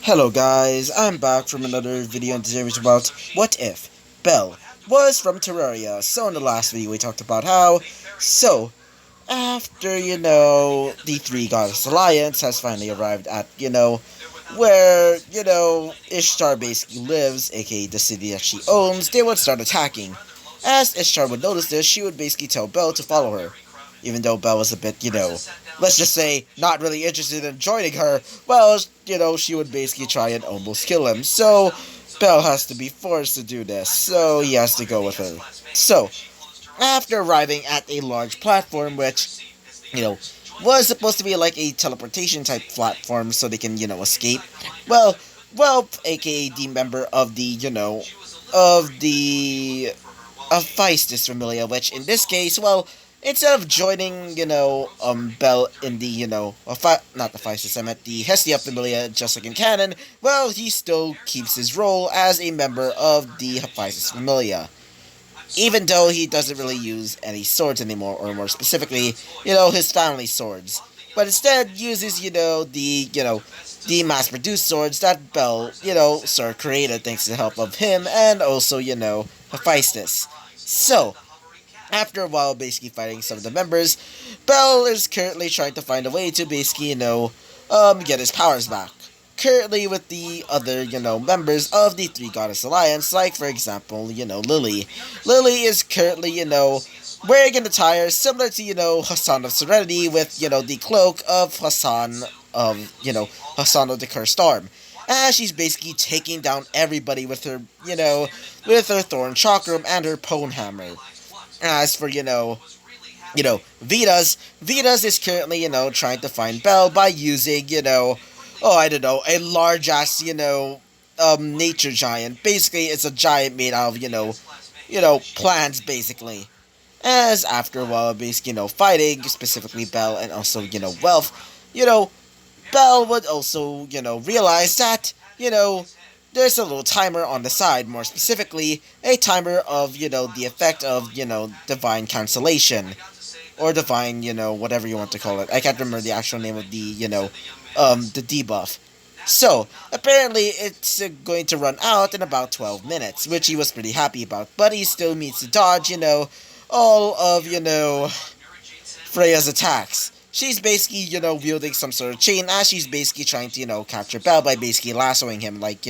Hello guys, I'm back from another video in the series about what if Belle was from Terraria. So in the last video we talked about how, after, the Three Goddess Alliance has finally arrived at, where, Ishtar basically lives, aka the city that she owns, they would start attacking. As Ishtar would notice this, she would basically tell Belle to follow her. Even though Belle was a bit, let's just say, not really interested in joining her, well, she would basically try and almost kill him. So, Belle has to be forced to do this, so he has to go with her. So, after arriving at a large platform, which, you know, was supposed to be like a teleportation type platform so they can, escape, well, aka the member of the, of the of Feistus familia, which in this case, well, instead of joining, Bell in the, not the Feistus, I meant the Hestia familia, just like in canon, well, he still keeps his role as a member of the Hephaestus familia. Even though he doesn't really use any swords anymore, or more specifically, his family swords. But instead uses, the mass-produced swords that Bell, Sir created thanks to the help of him and also, Hephaestus. So, after a while basically fighting some of the members, Bell is currently trying to find a way to basically, get his powers back. Currently with the other, members of the Three Goddess Alliance, like for example, Lily. Lily is currently, wearing an attire similar to, Hassan of Serenity with, the cloak of Hassan Hassan of the Cursed Storm. As she's basically taking down everybody with her, with her Thorn Chakram and her Pone Hammer. As for, Vitas is currently, trying to find Belle by using, I don't know, a large ass, nature giant. Basically, it's a giant made out of, plants, basically. As after a while, basically, fighting, specifically Belle and also, Wealth, Belle would also, realize that, there's a little timer on the side, more specifically, a timer of, the effect of, divine cancellation. Or divine, whatever you want to call it. I can't remember the actual name of the, the debuff. So, apparently, it's going to run out in about 12 minutes, which he was pretty happy about. But he still needs to dodge, all of, Freya's attacks. She's basically, wielding some sort of chain as she's basically trying to, capture Belle by basically lassoing him like,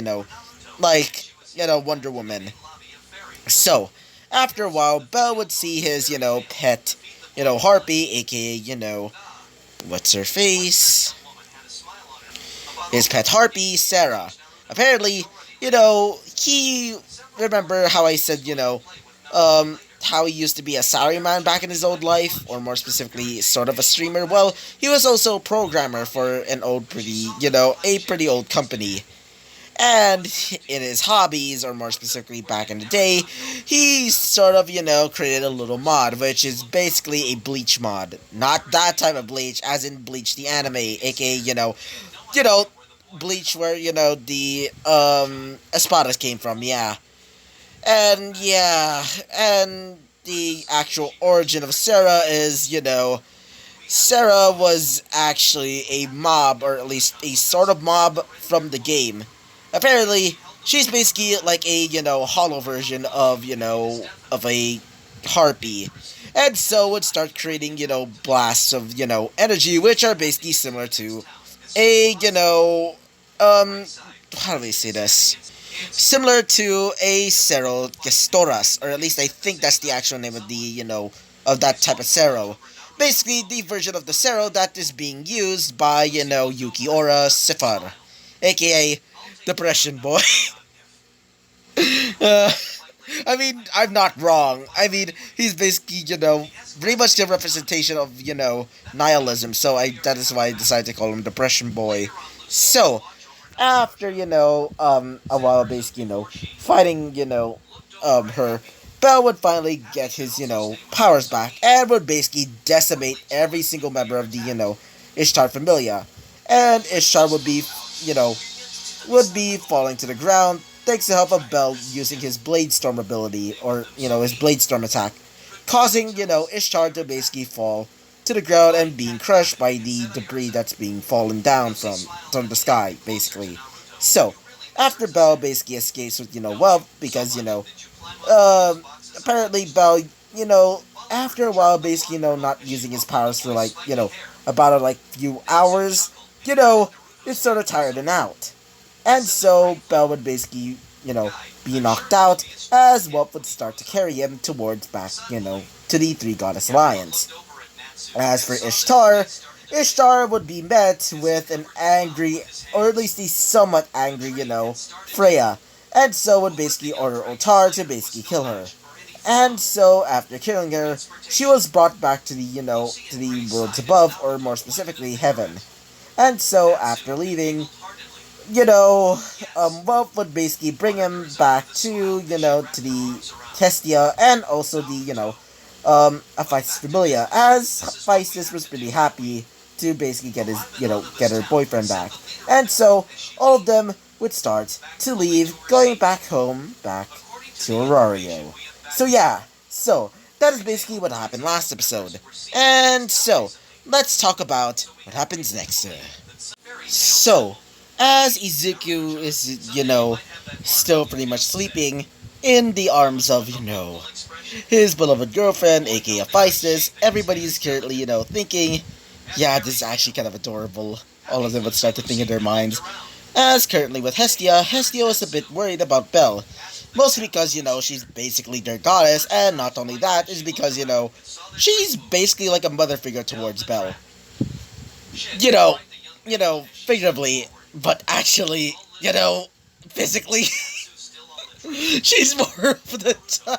Wonder Woman. So, after a while, Belle would see his, pet, Harpy, aka, what's her face? His pet Harpy, Sarah. Apparently, he, remember how I said, how he used to be a salaryman back in his old life, or more specifically, sort of a streamer. Well, he was also a programmer for an old a pretty old company. And in his hobbies, or more specifically back in the day, he sort of, created a little mod, which is basically a Bleach mod. Not that type of Bleach, as in Bleach the anime, aka, Bleach where, the, Espadas came from, yeah. And the actual origin of Sarah is, Sarah was actually a mob, or at least a sort of mob from the game. Apparently, she's basically like a, hollow version of, of a harpy. And so would start creating, blasts of, energy, which are basically similar to a, how do we say this? Similar to a Cerro Gestoras, or at least I think that's the actual name of the, of that type of Cerro. Basically, the version of the Cerro that is being used by, Yukiora Sifar, aka Depression Boy. uh, I mean, I'm not wrong. I mean, he's basically, pretty much the representation of, nihilism, so that is why I decided to call him Depression Boy. So, after, a while basically, fighting, her, Bell would finally get his, powers back and would basically decimate every single member of the, Ishtar familia. And Ishtar would be, falling to the ground thanks to help of Bell using his Blade Storm ability, or, his Blade Storm attack, causing, Ishtar to basically fall to the ground and being crushed by the debris that's being fallen down from the sky, basically. So, after Belle basically escapes with, wealth, because, um, apparently Belle, after a while, basically, not using his powers for, like, about, like, few hours, you know, it's sort of tired and out. And so, Belle would basically, be knocked out, as Whelp would start to carry him towards back, to the Three Goddess Alliance. As for Ishtar, Ishtar would be met with an angry, or at least a somewhat angry, Freya, and so would basically order Otar to basically kill her. And so, after killing her, she was brought back to the, to the worlds above, or more specifically, heaven. And so, after leaving, Wolf would basically bring him back to, to the Kestia, and also the, Aphysis Familia, as Aphysis was pretty happy to basically get his, get her boyfriend back. And so, all of them would start to leave, going back home, back to Aurario. So yeah, so, that is basically what happened last episode. And so, let's talk about what happens next. So, as Izuku is, still pretty much sleeping in the arms of, his beloved girlfriend, aka Aphysis, everybody's currently, thinking, yeah, this is actually kind of adorable. All of them would start to think in their minds. As currently with Hestia was a bit worried about Belle. Mostly because, she's basically their goddess, and not only that, is because, she's basically like a mother figure towards Belle. Figuratively, but actually, physically, she's more of the time.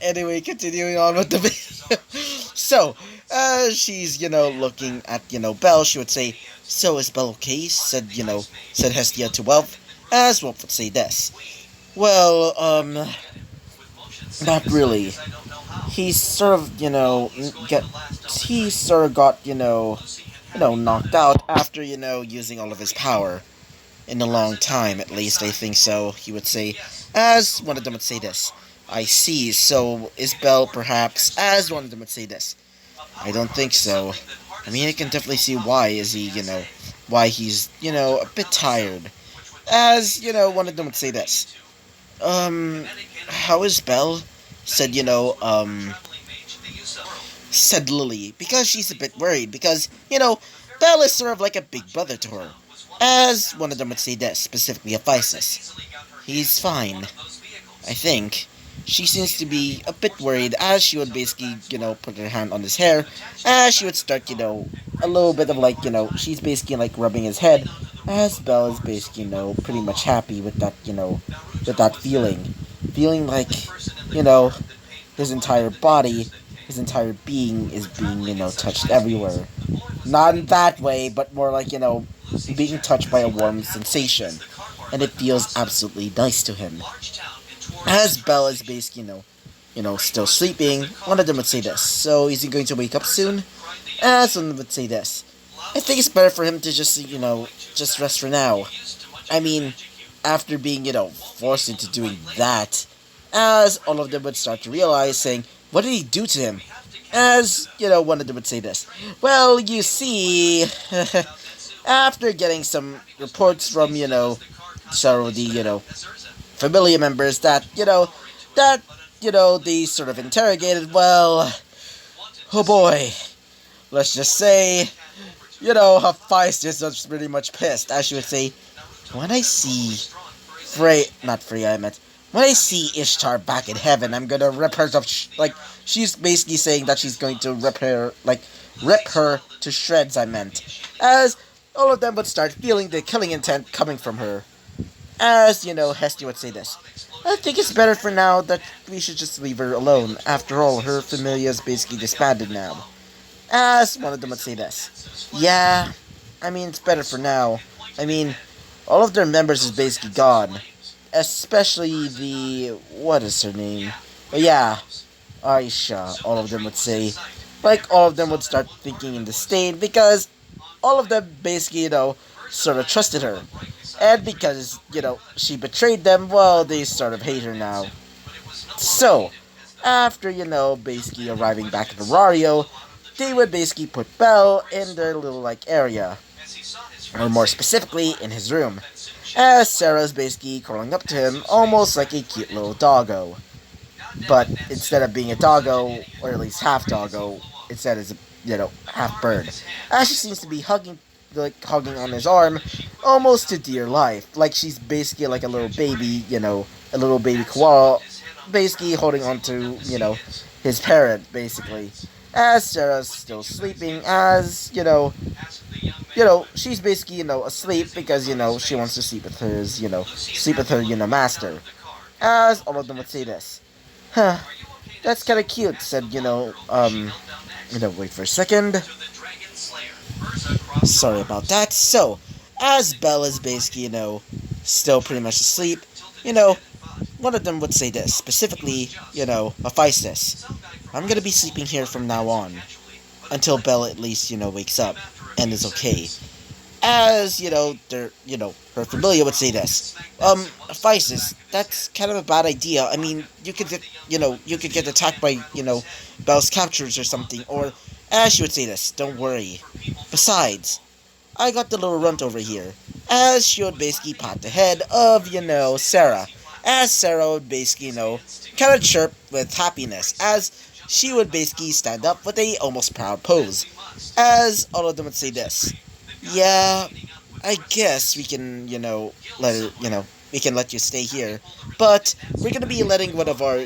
Anyway, continuing on with the video. So, she's, looking at, Belle, she would say, "So is Belle okay?" said Hestia to Welp, as Welp would say this. Well, not really. He's sort of, he sort of got, knocked out after, using all of his power. In a long time, at least, I think so, he would say, as one of them would say this. I see, so is Belle perhaps, as one of them would say this. I don't think so. I mean, I can definitely see why is he, why he's, a bit tired. As, one of them would say this. How is Belle? Said, said Lily, because she's a bit worried, because, Belle is sort of like a big brother to her. As one of them would say this, specifically Aphysis. He's fine, I think. She seems to be a bit worried, as she would basically, put her hand on his hair, as she would start, a little bit of like, she's basically like rubbing his head, as Belle is basically, pretty much happy with that, with that feeling. Feeling like, his entire body, his entire being is being, touched everywhere. Not in that way, but more like, being touched by a warm sensation. And it feels absolutely nice to him. As Belle is basically, still sleeping, one of them would say this. So, is he going to wake up soon? As one of them would say this. I think it's better for him to just, just rest for now. I mean, after being, forced into doing that, as all of them would start to realize, saying, what did he do to him? As, one of them would say this. Well, you see, after getting some reports from, several of the, familiar members that, they sort of interrogated, well, oh boy, let's just say, Hephaestus was pretty much pissed, as she would say, when I see not Freya, I meant, when I see Ishtar back in heaven, I'm gonna rip her to, she's basically saying that she's going to rip her to shreds, I meant, as all of them would start feeling the killing intent coming from her. As, Hestia would say this. I think it's better for now that we should just leave her alone. After all, her familia is basically disbanded now. As one of them would say this. Yeah, I mean, it's better for now. I mean, all of their members is basically gone. Especially the... what is her name? But yeah, Aisha, all of them would say. Like, all of them would start thinking in disdain because all of them basically, sort of trusted her. And because, she betrayed them, well, they sort of hate her now. So, after, basically arriving back at Aurario, they would basically put Belle in their little, area. or more specifically, in his room, as Sarah's basically crawling up to him almost like a cute little doggo. But instead of being a doggo, or at least half doggo, instead is a half bird. As she seems to be hugging on his arm, almost to dear life, like she's basically like a little baby, a little baby koala, basically holding on to his parent, basically. As Sarah's still sleeping, as she's basically asleep because she wants to sleep with sleep with her master. As all of them would say this. Huh, that's kind of cute, said, wait for a second. Sorry about that. So, as Belle is basically, still pretty much asleep, one of them would say this, specifically, Hephaestus. I'm gonna be sleeping here from now on, until Belle at least, wakes up, and is okay. As, her familiar would say this. Physis, that's kind of a bad idea. I mean, you could get, you could get attacked by, Belle's captors or something, or, as she would say this, don't worry. Besides, I got the little runt over here. As she would basically pat the head of, Sarah. As Sarah would basically, kind of chirp with happiness, as she would basically stand up with a almost proud pose. As all of them would say this. Yeah, I guess we can, we can let you stay here. But we're gonna be letting one of our,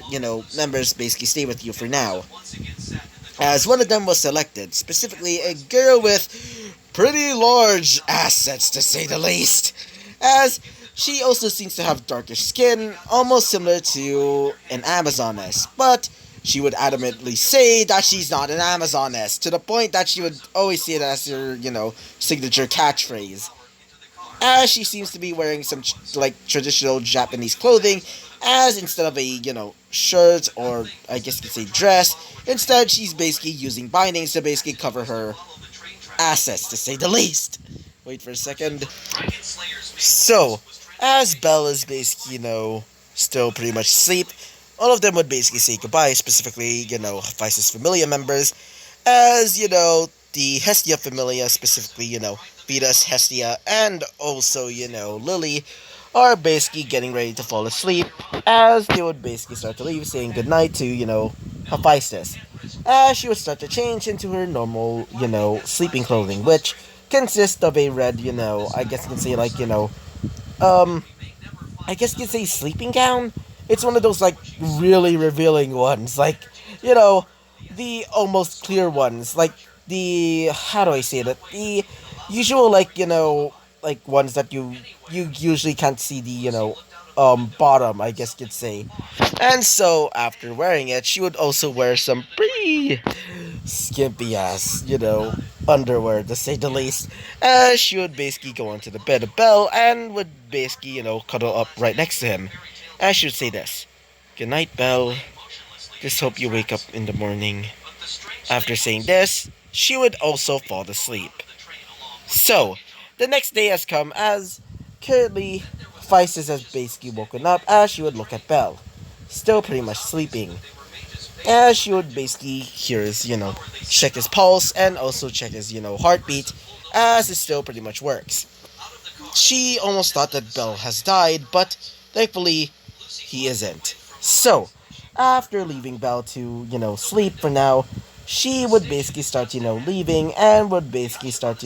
members basically stay with you for now. As one of them was selected, specifically a girl with pretty large assets to say the least. As she also seems to have darker skin, almost similar to an Amazoness, but she would adamantly say that she's not an Amazoness, to the point that she would always say that as her, signature catchphrase. As she seems to be wearing some, traditional Japanese clothing, as instead of a, shirt or, I guess you could say dress, instead she's basically using bindings to basically cover her assets, to say the least. Wait for a second. So, as Belle is basically, still pretty much asleep, all of them would basically say goodbye, specifically, Hephaestus Familia members, as, the Hestia Familia, specifically, Venus, Hestia, and also, Lily, are basically getting ready to fall asleep, as they would basically start to leave, saying goodnight to, Hephaestus. As she would start to change into her normal, sleeping clothing, which consists of a red, I guess you can say, I guess you could say sleeping gown. It's one of those, really revealing ones. The almost clear ones. How do I say that? The usual, ones that you usually can't see the, bottom, I guess you'd say. And so, after wearing it, she would also wear some pretty skimpy ass, underwear, to say the least. She would basically go onto the bed of Belle and would basically, cuddle up right next to him. And she would say this. Good night, Belle. Just hope you wake up in the morning. After saying this, she would also fall asleep. So, the next day has come as currently Physis has basically woken up as she would look at Belle. Still pretty much sleeping. As she would basically hear his, check his pulse and also check his, heartbeat, as it still pretty much works. She almost thought that Belle has died, but thankfully, he isn't. So, after leaving Belle to, sleep for now, she would basically start, leaving and would basically start,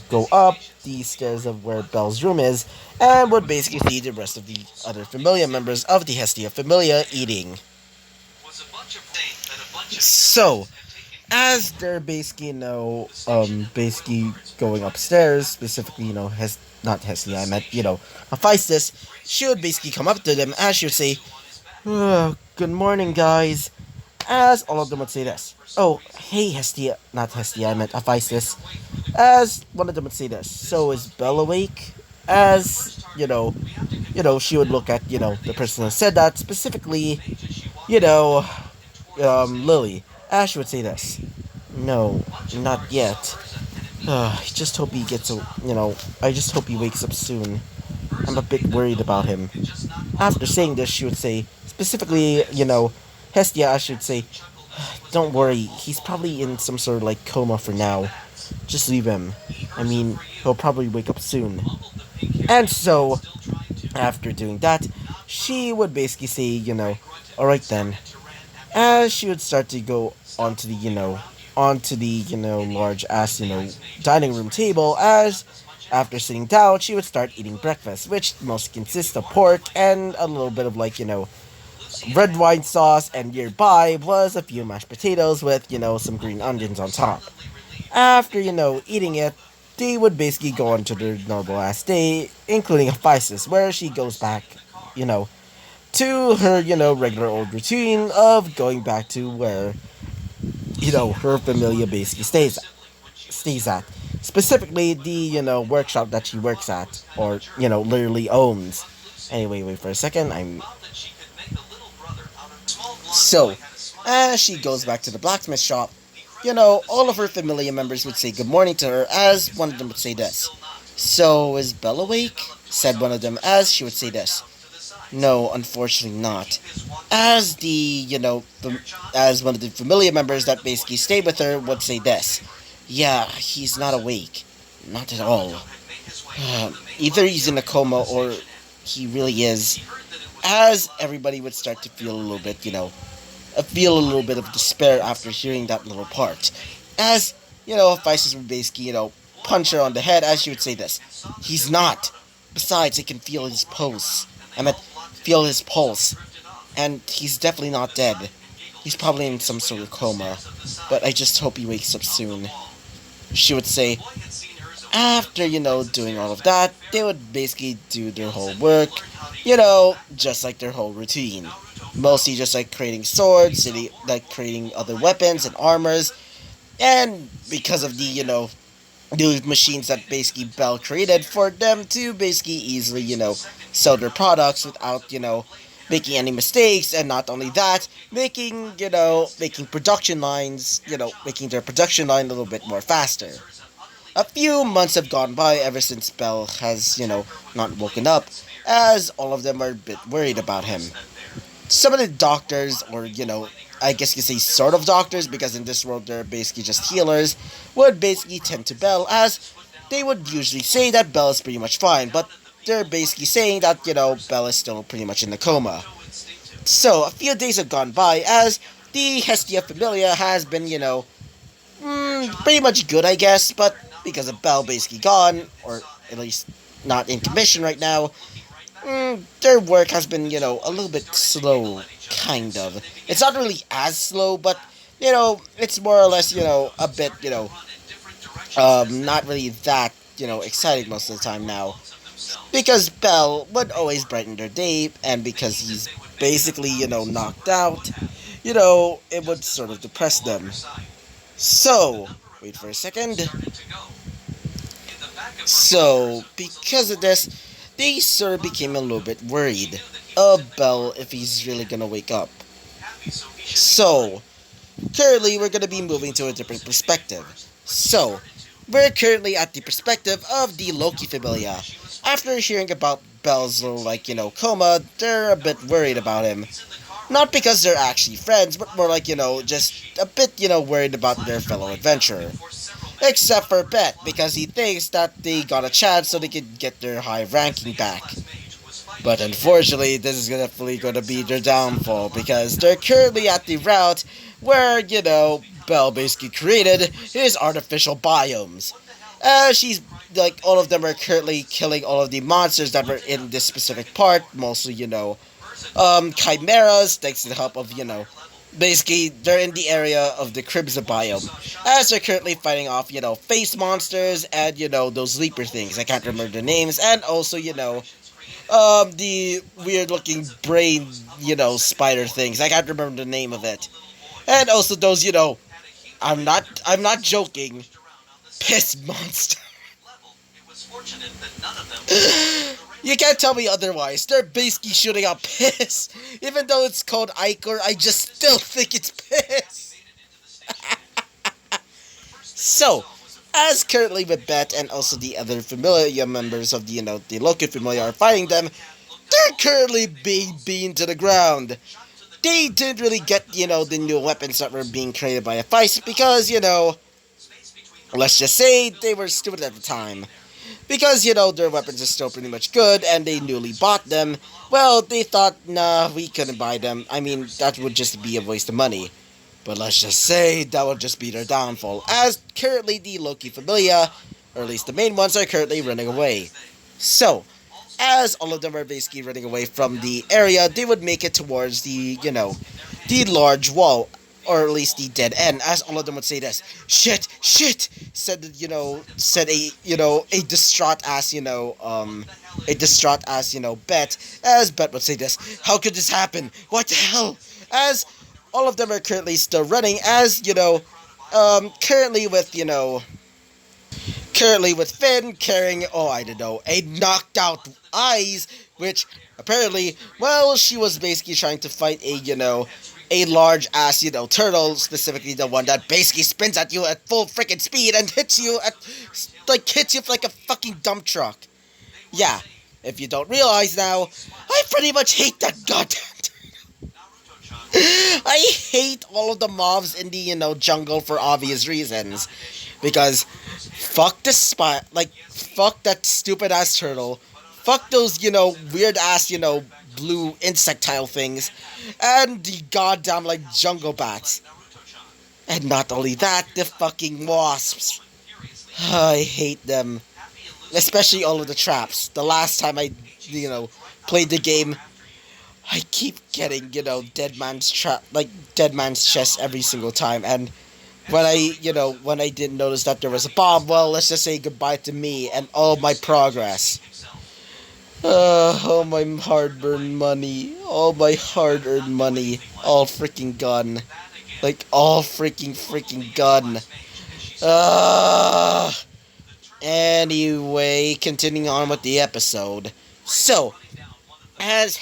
go up the stairs of where Belle's room is and would basically see the rest of the other Familia members of the Hestia Familia eating. So, as they're basically, basically going upstairs, specifically, not Hestia, I meant, Hephaestus, she would basically come up to them as she would say, oh, good morning, guys. As all of them would say this. Oh, hey, Hestia, not Hestia, I meant Hephaestus. As one of them would say this. So is Belle awake? As, she would look at, the person who said that, specifically, Lily. As she would say this. No, not yet. I just hope he gets I just hope he wakes up soon. I'm a bit worried about him. After saying this, she would say, specifically, Hestia, I should say, don't worry, he's probably in some sort of, coma for now. Just leave him. I mean, he'll probably wake up soon. And so, after doing that, she would basically say, alright then. As she would start to go onto the, large ass, dining room table, as after sitting down, she would start eating breakfast, which mostly consists of pork and a little bit of, red wine sauce, and nearby was a few mashed potatoes with, some green onions on top. After, eating it, they would basically go on to their normal ass day, including Aphysis, where she goes back, you know, to her, regular old routine of going back to where, her familia basically stays at. Specifically, the, workshop that she works at, or, literally owns. Anyway, wait for a second, So, as she goes back to the blacksmith shop, all of her familiar members would say good morning to her, as one of them would say this. So, is Belle awake? Said one of them, as she would say this. No, unfortunately not. As the, as one of the familiar members that basically stayed with her would say this. Yeah, he's not awake. Not at all. Either he's in a coma or he really is. As everybody would start to feel a little bit, feel a little bit of despair after hearing that little part. As, Physis would basically, punch her on the head as she would say this. He's not. Besides, I can feel his pulse. I meant, feel his pulse. And he's definitely not dead. He's probably in some sort of coma. But I just hope he wakes up soon. She would say, after, doing all of that, they would basically do their whole work, just like their whole routine. Mostly just like creating swords, like creating other weapons and armors, and because of the, new machines that basically Bell created for them to basically easily, sell their products without, making any mistakes, and not only that, making production lines, making their production line a little bit more faster. A few months have gone by ever since Bell has, not woken up, as all of them are a bit worried about him. Some of the doctors, or, I guess you could say sort of doctors, because in this world they're basically just healers, would basically tend to Bell, as they would usually say that Bell is pretty much fine, but they're basically saying that, Bell is still pretty much in the coma. So, a few days have gone by, as the Hestia Familia has been, pretty much good, I guess, but because of Bell basically gone, or at least not in commission right now, their work has been, a little bit slow, kind of. It's not really as slow, but, it's more or less, a bit, not really that, exciting most of the time now. Because Bell would always brighten their day, and because he's basically, knocked out, it would sort of depress them. So, wait for a second. So, because of this, they sort of became a little bit worried of Bell if he's really gonna wake up. So, currently we're gonna be moving to a different perspective. So, we're currently at the perspective of the Loki Familia. After hearing about Bell's little, coma, they're a bit worried about him. Not because they're actually friends, but more like, just a bit, worried about their fellow adventurer. Except for Bet, because he thinks that they got a chance so they could get their high ranking back. But unfortunately, this is definitely going to be their downfall, because they're currently at the route where, Bell basically created his artificial biomes. She's, all of them are currently killing all of the monsters that were in this specific part, mostly, chimeras, thanks to the help of, basically, they're in the area of the Cribs biome, as they're currently fighting off, face monsters and, those leaper things. I can't remember the names, and also, the weird-looking brain, spider things. I can't remember the name of it. And also those, I'm not joking, piss monster. You can't tell me otherwise. They're basically shooting out piss. Even though it's called Ichor, I just still think it's piss. So, as currently with Bet and also the other familiar members of the, the Loki Familia are fighting them, they're currently being beamed to the ground. They didn't really get, the new weapons that were being created by Aphysis because, Let's just say they were stupid at the time. Because, their weapons are still pretty much good and they newly bought them, well, they thought, nah, we couldn't buy them. I mean, that would just be a waste of money. But let's just say that would just be their downfall, as currently the Loki Familia, or at least the main ones, are currently running away. So, as all of them are basically running away from the area, they would make it towards the large wall, or at least the dead end, as all of them would say this. Shit, shit, said a distraught ass, Bet, as Bet would say this. How could this happen? What the hell? As all of them are currently still running, as, currently with, currently with Finn carrying, oh, I don't know, a knocked out Eyes, which apparently, well, she was basically trying to fight a large ass, turtle, specifically the one that basically spins at you at full freaking speed and hits you like a fucking dump truck. Yeah, if you don't realize now, I pretty much hate that goddamn I hate all of the mobs in the, jungle for obvious reasons. Because fuck the spot, fuck that stupid ass turtle. Fuck those, weird ass, blue insectile things. And the goddamn, jungle bats. And not only that, the fucking wasps. I hate them. Especially all of the traps. The last time I, played the game, I keep getting, dead man's trap, dead man's chest every single time, and when I didn't notice that there was a bomb, well, let's just say goodbye to me and all my progress. All my hard-earned money, all freaking gone. All freaking gone. Anyway, continuing on with the episode. So, as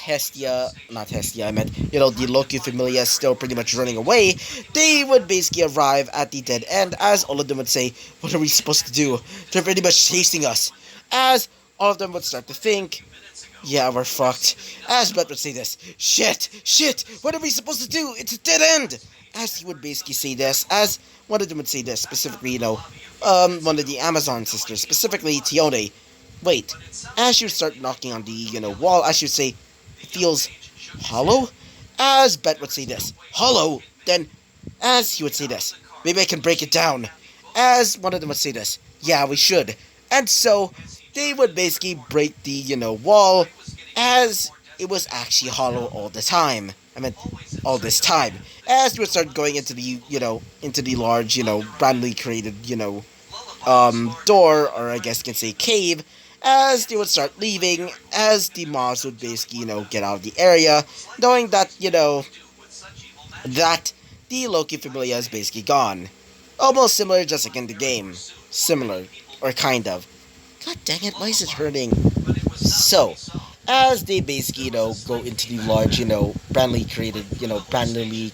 not Hestia, I meant, the Loki Familia is still pretty much running away, they would basically arrive at the dead end, as all of them would say, what are we supposed to do? They're pretty much chasing us. As all of them would start to think, yeah, we're fucked. As Beth would say this, shit, what are we supposed to do? It's a dead end! As he would basically say this, as one of them would say this, specifically, one of the Amazon sisters, specifically Tione. Wait, as you start knocking on the, wall, as you say, it feels hollow? As Bet would say this, hollow? Then, as he would say this, maybe I can break it down. As one of them would say this, yeah, we should. And so, they would basically break the, wall, as it was actually hollow all the time. I mean, all this time. As they would start going into the, into the large, brandly created, door, or I guess you can say cave, as they would start leaving, as the mobs would basically, get out of the area, knowing that, that the Loki Familia is basically gone. Almost similar, just like in the game. Similar, or kind of. God dang it, why is it hurting? So, as they basically, go into the large, brandly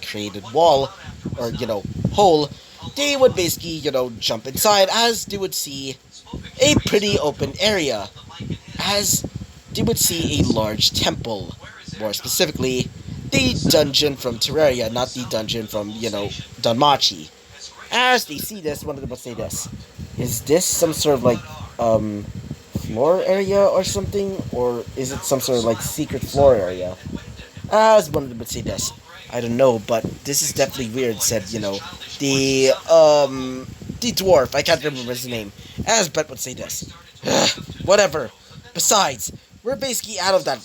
created wall, or, hole, they would basically, jump inside, as they would see a pretty open area, as they would see a large temple, more specifically, the dungeon from Terraria, not the dungeon from, Danmachi. As they see this, one of them would say this, is this some sort of, floor area or something, or is it some sort of, secret floor area? As one of them would say this, I don't know, but this is definitely weird, said, the dwarf, I can't remember his name, as Brett would say this. Whatever. Besides, we're basically out of that,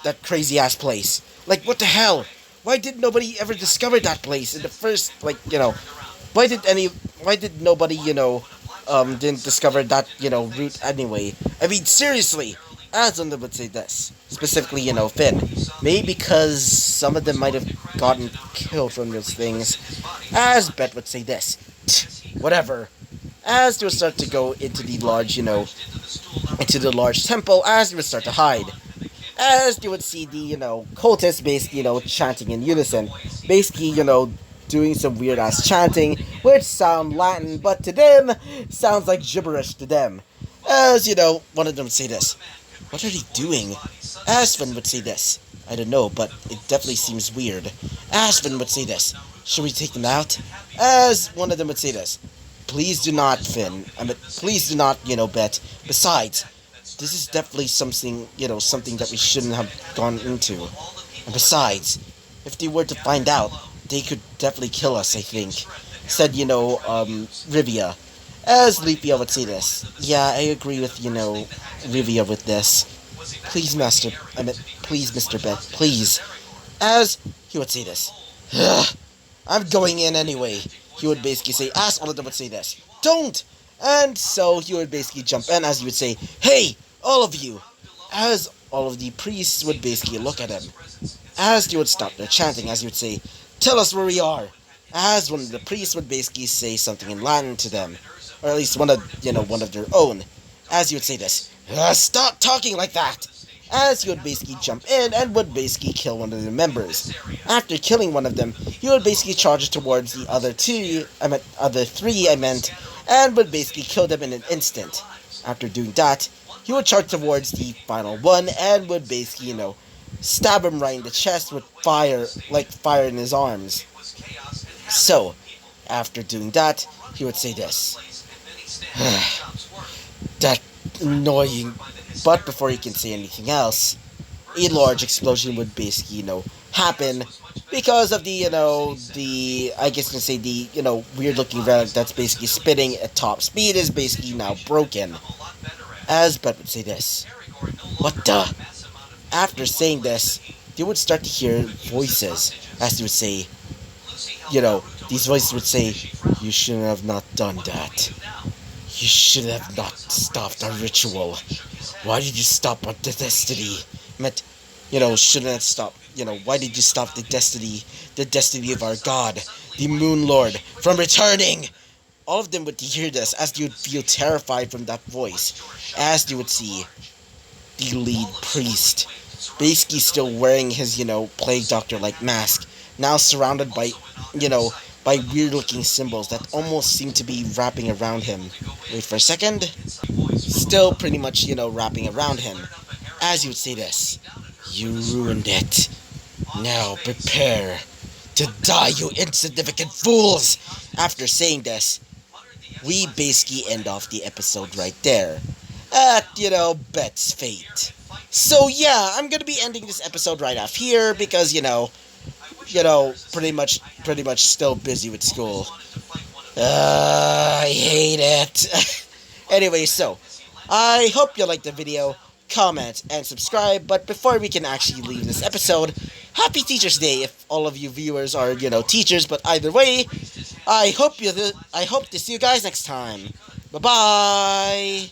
that crazy-ass place. What the hell? Why did nobody ever discover that place in the first, why did nobody, didn't discover that, route anyway? I mean, seriously, as one would say this, specifically, Finn. Maybe because some of them might have gotten killed from those things, as Bet would say this. Whatever. As they would start to go into the large, into the large temple, as they would start to hide. As they would see the, cultists basically, chanting in unison. Basically, doing some weird ass chanting, which sound Latin, but to them, sounds like gibberish to them. As, one of them would say this. What are they doing? Aspen would say this. I don't know, but it definitely seems weird. Aspen would say this. Should we take them out? As one of them would say this. please do not, Finn. Please do not, bet. Besides, this is definitely something, something that we shouldn't have gone into. And besides, if they were to find out, they could definitely kill us, I think. Said, Rivia. As Leafia would say this. Yeah, I agree with, Rivia with this. Please, please, Mr. Bet, please. As he would say this. I'm going in anyway. He would basically say, as all of them would say this. Don't! And so he would basically jump in as he would say, hey, all of you! As all of the priests would basically look at him. As they would stop their chanting, as he would say, tell us where we are. As one of the priests would basically say something in Latin to them. Or at least one of their own. As he would say this, stop talking like that! As he would basically jump in and would basically kill one of the members. After killing one of them, he would basically charge towards the other three, and would basically kill them in an instant. After doing that, he would charge towards the final one and would basically, stab him right in the chest with fire in his arms. So, after doing that, he would say this. That annoying. But before he can say anything else, a large explosion would basically, happen because of I guess you can say the, weird looking relic that's basically spinning at top speed is basically now broken. As Brett would say this. What the? After saying this, they would start to hear voices as they would say, these voices would say, you should have not done that. You should have not stopped our ritual. Why did you stop our destiny? Shouldn't have stopped. Why did you stop the destiny of our god, the Moon Lord, from returning? All of them would hear this as they would feel terrified from that voice, as they would see the lead priest, basically still wearing his, plague doctor-like mask, now surrounded by, by weird-looking symbols that almost seem to be wrapping around him. Wait for a second. Still pretty much, wrapping around him. As he would say this. You ruined it. Now prepare to die, you insignificant fools! After saying this, we basically end off the episode right there. At, Bet's fate. So yeah, I'm gonna be ending this episode right off here because, pretty much still busy with school. I hate it. Anyway, so, I hope you liked the video, comment, and subscribe, but before we can actually leave this episode, Happy Teacher's Day if all of you viewers are, teachers, but either way, I hope to see you guys next time. Bye-bye!